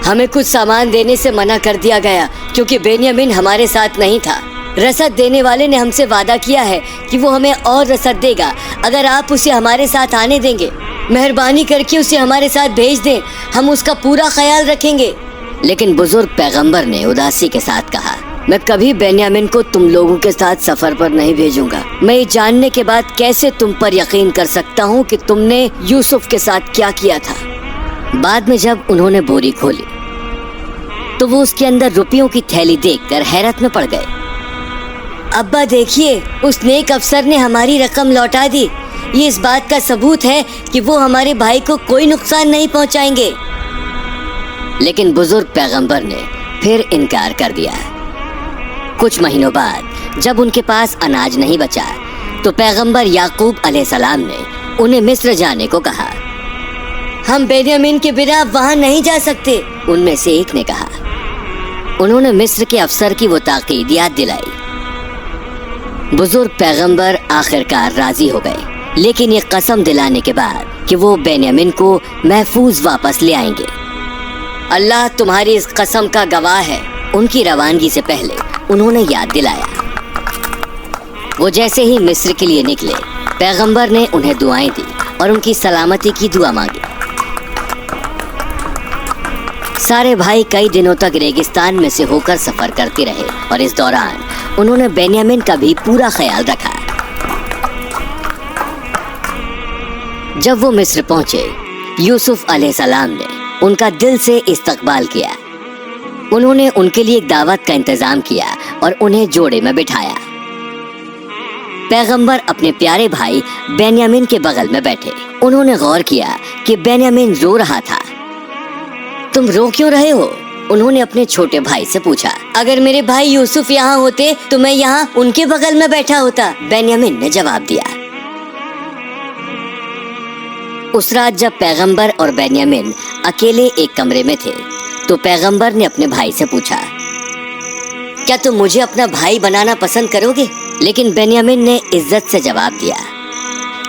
ہمیں کچھ سامان دینے سے منع کر دیا گیا کیونکہ بنیامین ہمارے ساتھ نہیں تھا۔ رسد دینے والے نے ہم سے وعدہ کیا ہے کہ وہ ہمیں اور رسد دے گا اگر آپ اسے ہمارے ساتھ آنے دیں گے۔ مہربانی کر کے اسے ہمارے ساتھ بھیج دیں، ہم اس کا پورا خیال رکھیں گے۔ لیکن بزرگ پیغمبر نے اداسی کے ساتھ کہا، میں کبھی بنیامین کو تم لوگوں کے ساتھ سفر پر نہیں بھیجوں گا۔ میں یہ جاننے کے بعد کیسے تم پر یقین کر سکتا ہوں کہ تم نے یوسف کے ساتھ کیا کیا تھا۔ بعد میں جب انہوں نے بوری کھولی تو وہ اس کے اندر روپیوں کی تھیلی دیکھ کر حیرت میں پڑ گئے۔ ابا دیکھیے، اس نیک افسر نے ہماری رقم لوٹا دی۔ یہ اس بات کا ثبوت ہے کہ وہ ہمارے بھائی کو کوئی نقصان نہیں پہنچائیں گے۔ لیکن بزرگ پیغمبر نے پھر انکار کر دیا۔ کچھ مہینوں بعد جب ان کے پاس اناج نہیں بچا تو پیغمبر یعقوب علیہ السلام نے انہیں مصر جانے کو کہا۔ ہم بنیامین کے بنا وہاں نہیں جا سکتے، ان میں سے ایک نے کہا۔ انہوں نے مصر کے افسر کی وہ تاکید یاد دلائی۔ بزرگ پیغمبر آخرکار راضی ہو گئے लेकिन ये कसम दिलाने के बाद कि वो बेन्यामिन को महफूज वापस ले आएंगे। अल्लाह तुम्हारी इस कसम का गवाह है। उनकी रवानगी से पहले उन्होंने याद दिलाया। वो जैसे ही मिस्र के लिए निकले, पैगंबर ने उन्हें दुआएं दी और उनकी सलामती की दुआ मांगी। सारे भाई कई दिनों तक रेगिस्तान में से होकर सफर करते रहे और इस दौरान उन्होंने बेन्यामिन का भी पूरा ख्याल रखा। जब वो मिस्र पहुंचे, यूसुफ अलैहिस्सलाम ने उनका दिल से इस्तकबाल किया। उन्होंने उनके लिए एक दावत का इंतजाम किया और उन्हें जोड़े में बिठाया। पैगंबर अपने प्यारे भाई बेन्यामिन के बगल में बैठे। उन्होंने गौर किया कि बेन्यामिन रो रहा था। तुम रो क्यों रहे हो? उन्होंने अपने छोटे भाई से पूछा। अगर मेरे भाई यूसुफ यहाँ होते तो मैं यहाँ उनके बगल में बैठा होता, बेन्यामिन ने जवाब दिया। उस रात जब पैगंबर और बेन्यामिन अकेले एक कमरे में थे तो पैगंबर ने अपने भाई से पूछा, क्या तुम मुझे अपना भाई बनाना पसंद करोगे? लेकिन बेन्यामिन ने इज्जत से जवाब दिया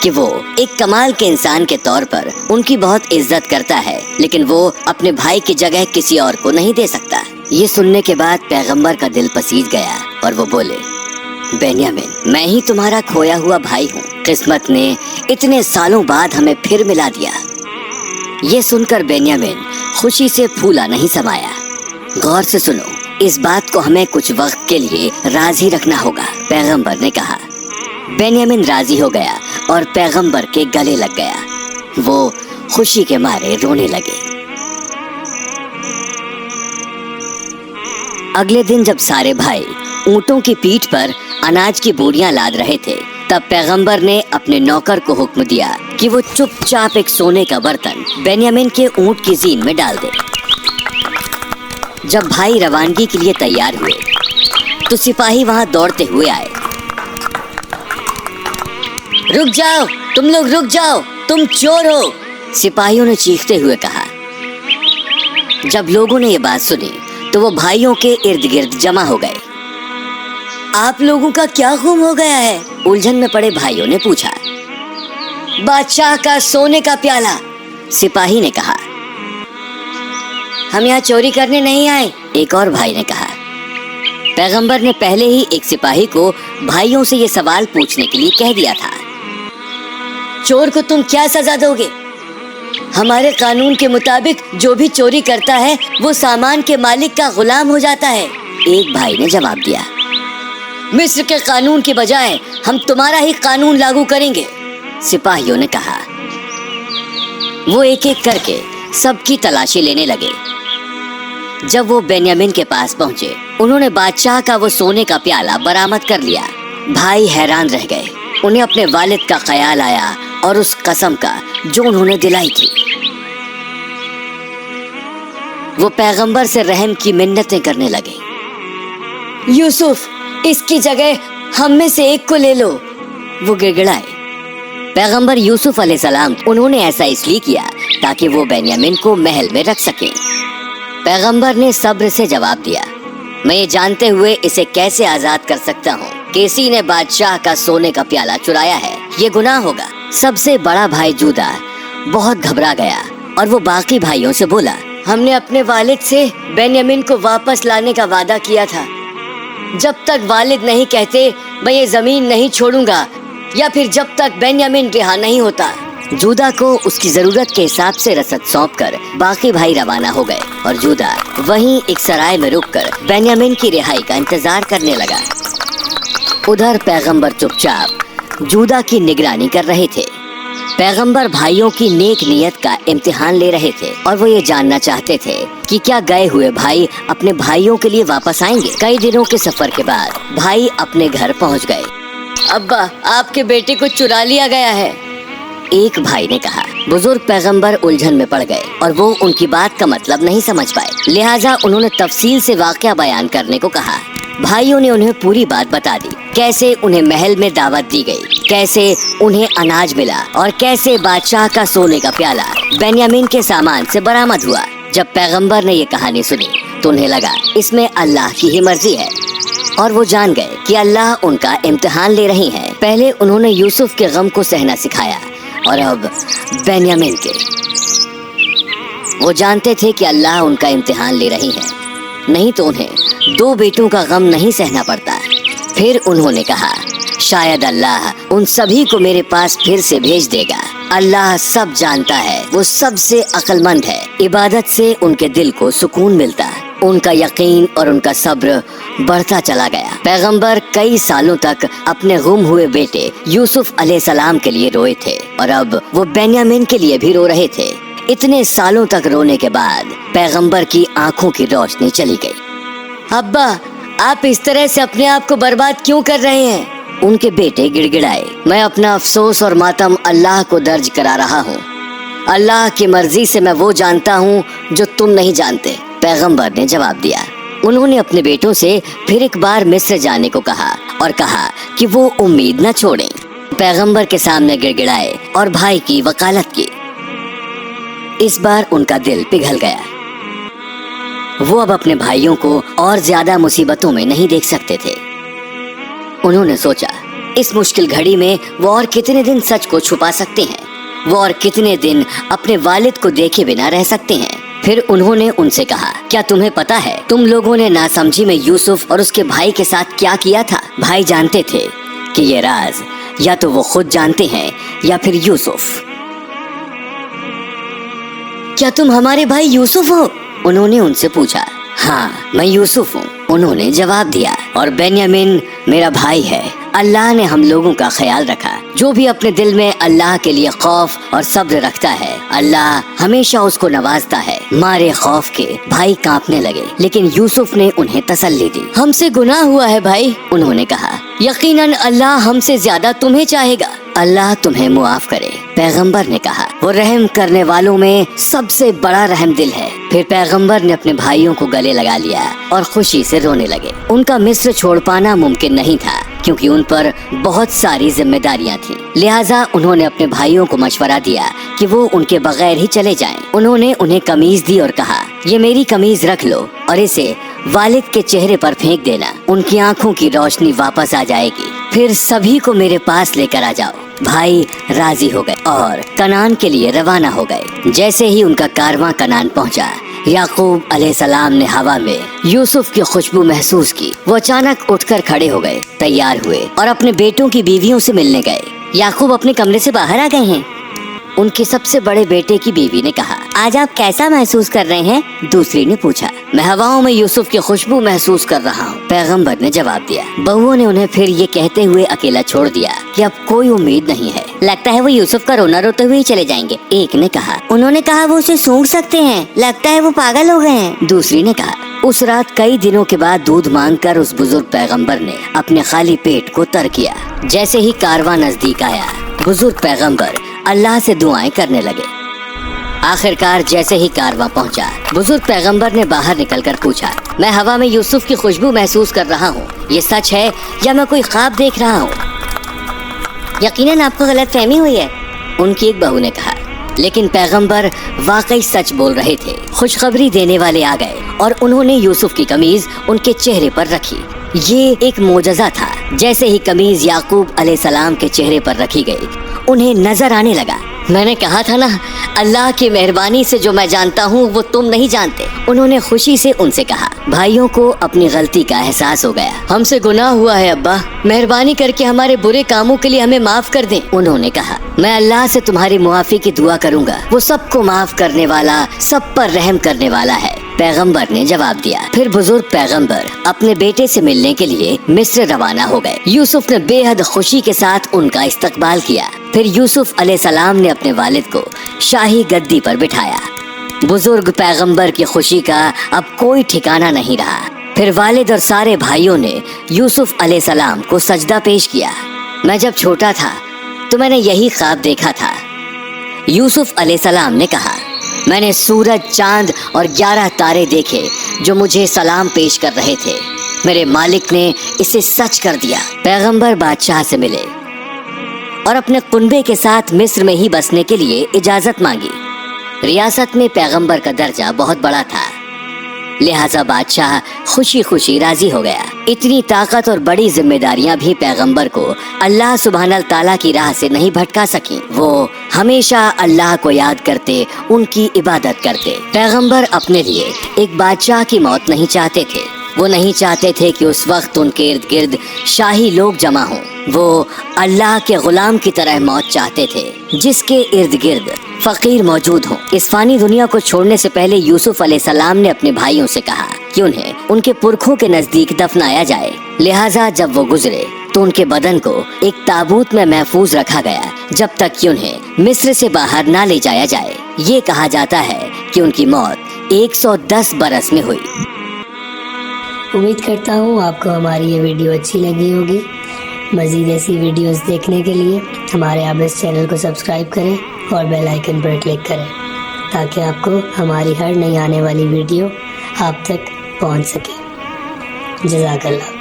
कि वो एक कमाल के इंसान के तौर पर उनकी बहुत इज्जत करता है, लेकिन वो अपने भाई की जगह किसी और को नहीं दे सकता। ये सुनने के बाद पैगंबर का दिल पसीज गया और वो बोले, बेन्यामिन, मैं ही तुम्हारा खोया हुआ भाई हूँ। किस्मत ने इतने सालों बाद हमें फिर मिला दिया। ये सुनकर बेन्यामिन खुशी से फूला नहीं समाया। गौर से सुनो, इस बात को हमें कुछ वक्त के लिए राजी रखना होगा, पैगंबर ने कहा। बेन्यामिन राजी हो गया और पैगंबर के गले लग गया। वो खुशी के मारे रोने लगे। अगले दिन जब सारे भाई ऊंटों की पीठ पर अनाज की बोरियां लाद रहे थे, तब पैगंबर ने अपने नौकर को हुक्म दिया कि वो चुपचाप एक सोने का बर्तन बेन्यामिन के ऊंट की जीन में डाल दे। जब भाई रवानगी के लिए तैयार हुए तो सिपाही वहां दौड़ते हुए आए। रुक जाओ, तुम लोग रुक जाओ, तुम चोर हो, सिपाहियों ने चीखते हुए कहा। जब लोगों ने ये बात सुनी तो वो भाइयों के इर्द गिर्द जमा हो गए। आप लोगों का क्या गुम हो गया है? उलझन में पड़े भाइयों ने पूछा। बादशाह का सोने का प्याला, सिपाही ने कहा। हम यहाँ चोरी करने नहीं आए, एक और भाई ने कहा। पैगंबर ने पहले ही एक सिपाही को भाइयों से ये सवाल पूछने के लिए कह दिया था। चोर को तुम क्या सजा दोगे? हमारे कानून के मुताबिक जो भी चोरी करता है वो सामान के मालिक का गुलाम हो जाता है, एक भाई ने जवाब दिया। मिस्र के कानून के बजाय हम तुम्हारा ही कानून लागू करेंगे, सिपाहियों ने कहा। वो एक एक करके सबकी तलाशी लेने लगे। जब वो बेन्यामिन के पास पहुंचे, उन्होंने बादशाह का वो सोने का प्याला बरामद कर लिया। भाई हैरान रह गए। उन्हें अपने वालिद का ख्याल आया और उस कसम का जो उन्होंने दिलाई थी। वो पैगंबर से रहम की मिन्नतें करने लगे। यूसुफ, इसकी जगह हम में से एक को ले लो, वो गिड़गिड़ाए। पैगंबर यूसुफ अलैहिस्सलाम, उन्होंने ऐसा इसलिए किया ताकि वो बेन्यामिन को महल में रख सके। पैगंबर ने सब्र से जवाब दिया, मैं ये जानते हुए इसे कैसे आजाद कर सकता हूँ कि किसी ने बादशाह का सोने का प्याला चुराया है, ये गुनाह होगा। सबसे बड़ा भाई जूदा बहुत घबरा गया और वो बाकी भाइयों से बोला, हमने अपने वालिद से बेन्यामिन को वापस लाने का वादा किया था। जब तक वालिद नहीं कहते मैं ये जमीन नहीं छोड़ूंगा, या फिर जब तक बेन्यामिन रिहा नहीं होता। जूदा को उसकी जरूरत के हिसाब से रसद सौंपकर बाकी भाई रवाना हो गए और जूदा वहीं एक सराय में रुककर बेन्यामिन की रिहाई का इंतजार करने लगा। उधर पैगंबर चुपचाप जूदा की निगरानी कर रहे थे। पैगंबर भाइयों की नेक नियत का इम्तिहान ले रहे थे और वो ये जानना चाहते थे कि क्या गए हुए भाई अपने भाइयों के लिए वापस आएंगे। कई दिनों के सफर के बाद भाई अपने घर पहुंच गए। अब्बा, आपके बेटे को चुरा लिया गया है, एक भाई ने कहा। बुजुर्ग पैगंबर उलझन में पड़ गए और वो उनकी बात का मतलब नहीं समझ पाए, लिहाजा उन्होंने तफसील से वाकया बयान करने को कहा। भाइयों ने उन्हें पूरी बात बता दी, कैसे उन्हें महल में दावत दी गई, कैसे उन्हें अनाज मिला और कैसे बादशाह का सोने का प्याला बेन्यामिन के सामान से बरामद हुआ। जब पैगंबर ने ये कहानी सुनी तो उन्हें लगा इसमें अल्लाह की ही मर्जी है और वो जान गए کہ اللہ ان کا امتحان لے رہی ہیں۔ پہلے انہوں نے یوسف کے غم کو سہنا سکھایا اور اب بنیامین کے۔ وہ جانتے تھے کہ اللہ ان کا امتحان لے رہی ہیں، نہیں تو انہیں 2 بیٹوں کا غم نہیں سہنا پڑتا۔ پھر انہوں نے کہا شاید اللہ ان سبھی کو میرے پاس پھر سے بھیج دے گا۔ اللہ سب جانتا ہے، وہ سب سے عقل مند ہے۔ عبادت سے ان کے دل کو سکون ملتا، ان کا یقین اور ان کا صبر بڑھتا چلا گیا۔ پیغمبر کئی سالوں تک اپنے گم ہوئے بیٹے یوسف علیہ السلام کے لیے روئے تھے اور اب وہ بنیامین کے لیے بھی رو رہے تھے۔ اتنے سالوں تک رونے کے بعد پیغمبر کی آنکھوں کی روشنی چلی گئی۔ ابا، آپ اس طرح سے اپنے آپ کو برباد کیوں کر رہے ہیں؟ ان کے بیٹے گڑ گڑائے۔ میں اپنا افسوس اور ماتم اللہ کو درج کرا رہا ہوں۔ اللہ کی مرضی سے میں وہ جانتا ہوں جو تم نہیں جانتے، پیغمبر نے جواب دیا۔ انہوں نے اپنے بیٹوں سے پھر ایک بار مصر جانے کو کہا اور کہا کہ وہ امید نہ چھوڑیں۔ پیغمبر کے سامنے گڑ گڑائے اور بھائی کی وکالت کی۔ اس بار ان کا دل پگھل گیا۔ وہ اب اپنے بھائیوں کو اور زیادہ مصیبتوں میں نہیں دیکھ سکتے تھے۔ انہوں نے سوچا اس مشکل گھڑی میں وہ اور کتنے دن سچ کو چھپا سکتے ہیں، وہ اور کتنے دن اپنے والد کو دیکھے بنا رہ سکتے ہیں۔ پھر انہوں نے ان سے کہا کیا تمہیں پتا ہے تم لوگوں نے ناسمجھی میں یوسف اور اس کے بھائی کے ساتھ کیا کیا تھا؟ بھائی جانتے تھے کہ یہ راز یا تو وہ خود جانتے ہیں یا پھر یوسف۔ کیا تم ہمارے بھائی یوسف ہو؟ انہوں نے ان سے پوچھا۔ ہاں، میں یوسف ہوں، انہوں نے جواب دیا، اور بنیامین میرا بھائی ہے۔ اللہ نے ہم لوگوں کا خیال رکھا۔ جو بھی اپنے دل میں اللہ کے لیے خوف اور صبر رکھتا ہے، اللہ ہمیشہ اس کو نوازتا ہے۔ مارے خوف کے بھائی کانپنے لگے، لیکن یوسف نے انہیں تسلی دی۔ ہم سے گناہ ہوا ہے بھائی، انہوں نے کہا، یقیناً اللہ ہم سے زیادہ تمہیں چاہے گا۔ اللہ تمہیں معاف کرے، پیغمبر نے کہا، وہ رحم کرنے والوں میں سب سے بڑا رحم دل ہے۔ پھر پیغمبر نے اپنے بھائیوں کو گلے لگا لیا اور خوشی سے رونے لگے۔ ان کا مصر چھوڑ پانا ممکن نہیں تھا کیونکہ ان پر بہت ساری ذمہ داریاں تھیں، لہٰذا انہوں نے اپنے بھائیوں کو مشورہ دیا کہ وہ ان کے بغیر ہی چلے جائیں۔ انہوں نے انہیں قمیض دی اور کہا یہ میری قمیض رکھ لو اور اسے والد کے چہرے پر پھینک دینا، ان کی آنکھوں کی روشنی واپس آ جائے گی۔ پھر سبھی کو میرے پاس لے کر آ جاؤ۔ بھائی راضی ہو گئے اور کنعان کے لیے روانہ ہو گئے۔ جیسے ہی ان کا کارواں کنعان پہنچا، یعقوب علیہ السلام نے ہوا میں یوسف کی خوشبو محسوس کی۔ وہ اچانک اٹھ کر کھڑے ہو گئے، تیار ہوئے اور اپنے بیٹوں کی بیویوں سے ملنے گئے۔ یعقوب اپنے کمرے سے باہر آ گئے ہیں؟ ان کے سب سے بڑے بیٹے کی بیوی نے کہا۔ آج آپ کیسا محسوس کر رہے ہیں؟ دوسری نے پوچھا۔ میں ہواؤں میں یوسف کی خوشبو محسوس کر رہا ہوں، پیغمبر نے جواب دیا۔ بہوؤں نے انہیں پھر یہ کہتے ہوئے اکیلا چھوڑ دیا کہ اب کوئی امید نہیں ہے۔ لگتا ہے وہ یوسف کا رونا روتے ہوئے ہی چلے جائیں گے، ایک نے کہا۔ انہوں نے کہا وہ اسے سونگھ سکتے ہیں، لگتا ہے وہ پاگل ہو گئے ہیں، دوسری نے کہا۔ اس رات کئی دنوں کے بعد دودھ مانگ کر اس بزرگ پیغمبر نے اپنے خالی پیٹ کو تر کیا۔ جیسے ہی کارواں نزدیک آیا، بزرگ پیغمبر اللہ سے دعائیں کرنے لگے۔ آخرکار جیسے ہی کارواں پہنچا، بزرگ پیغمبر نے باہر نکل کر پوچھا، میں ہوا میں یوسف کی خوشبو محسوس کر رہا ہوں، یہ سچ ہے یا میں کوئی خواب دیکھ رہا ہوں؟ یقیناً آپ کو غلط فہمی ہوئی ہے، ان کی ایک بہو نے کہا۔ لیکن پیغمبر واقعی سچ بول رہے تھے۔ خوشخبری دینے والے آ گئے اور انہوں نے یوسف کی قمیض ان کے چہرے پر رکھی۔ یہ ایک معجزہ تھا۔ جیسے ہی قمیض یعقوب علیہ السلام کے چہرے پر رکھی گئی، انہیں نظر آنے لگا۔ میں نے کہا تھا نا، اللہ کی مہربانی سے جو میں جانتا ہوں وہ تم نہیں جانتے، انہوں نے خوشی سے ان سے کہا۔ بھائیوں کو اپنی غلطی کا احساس ہو گیا۔ ہم سے گناہ ہوا ہے ابا، مہربانی کر کے ہمارے برے کاموں کے لیے ہمیں معاف کر دیں، انہوں نے کہا۔ میں اللہ سے تمہاری معافی کی دعا کروں گا، وہ سب کو معاف کرنے والا، سب پر رحم کرنے والا ہے، پیغمبر نے جواب دیا۔ پھر بزرگ پیغمبر اپنے بیٹے سے ملنے کے لیے مصر روانہ ہو گئے۔ یوسف نے بے حد خوشی کے ساتھ ان کا استقبال کیا۔ پھر یوسف علیہ السلام نے اپنے والد کو شاہی گدی پر بٹھایا۔ بزرگ پیغمبر کی خوشی کا اب کوئی ٹھکانہ نہیں رہا۔ پھر والد اور سارے بھائیوں نے یوسف علیہ السلام کو سجدہ پیش کیا۔ میں جب چھوٹا تھا تو میں نے یہی خواب دیکھا تھا، یوسف علیہ السلام نے کہا۔ میں نے سورج، چاند اور 11 تارے دیکھے جو مجھے سلام پیش کر رہے تھے۔ میرے مالک نے اسے سچ کر دیا۔ پیغمبر بادشاہ سے ملے اور اپنے کنبے کے ساتھ مصر میں ہی بسنے کے لیے اجازت مانگی۔ ریاست میں پیغمبر کا درجہ بہت بڑا تھا۔ لہٰذا بادشاہ خوشی خوشی راضی ہو گیا۔ اتنی طاقت اور بڑی ذمہ داریاں بھی پیغمبر کو اللہ سبحانہ تعالیٰ کی راہ سے نہیں بھٹکا سکیں۔ وہ ہمیشہ اللہ کو یاد کرتے، ان کی عبادت کرتے۔ پیغمبر اپنے لیے ایک بادشاہ کی موت نہیں چاہتے تھے۔ وہ نہیں چاہتے تھے کہ اس وقت ان کے ارد گرد شاہی لوگ جمع ہوں۔ وہ اللہ کے غلام کی طرح موت چاہتے تھے جس کے ارد گرد فقیر موجود ہوں۔ اس فانی دنیا کو چھوڑنے سے پہلے یوسف علیہ السلام نے اپنے بھائیوں سے کہا کہ انہیں ان کے پرکھوں کے نزدیک دفنایا جائے۔ لہٰذا جب وہ گزرے تو ان کے بدن کو ایک تابوت میں محفوظ رکھا گیا جب تک کہ انہیں مصر سے باہر نہ لے جایا جائے۔ یہ کہا جاتا ہے کہ ان کی موت 110 برس میں ہوئی۔ امید کرتا ہوں آپ کو ہماری یہ ویڈیو اچھی لگی ہوگی۔ مزید ایسی ویڈیوز دیکھنے کے لیے ہمارے عابس چینل کو سبسکرائب کریں اور بیل آئیکن پر کلک کریں تاکہ آپ کو ہماری ہر نئی آنے والی ویڈیو آپ تک پہنچ سکے۔ جزاک اللہ۔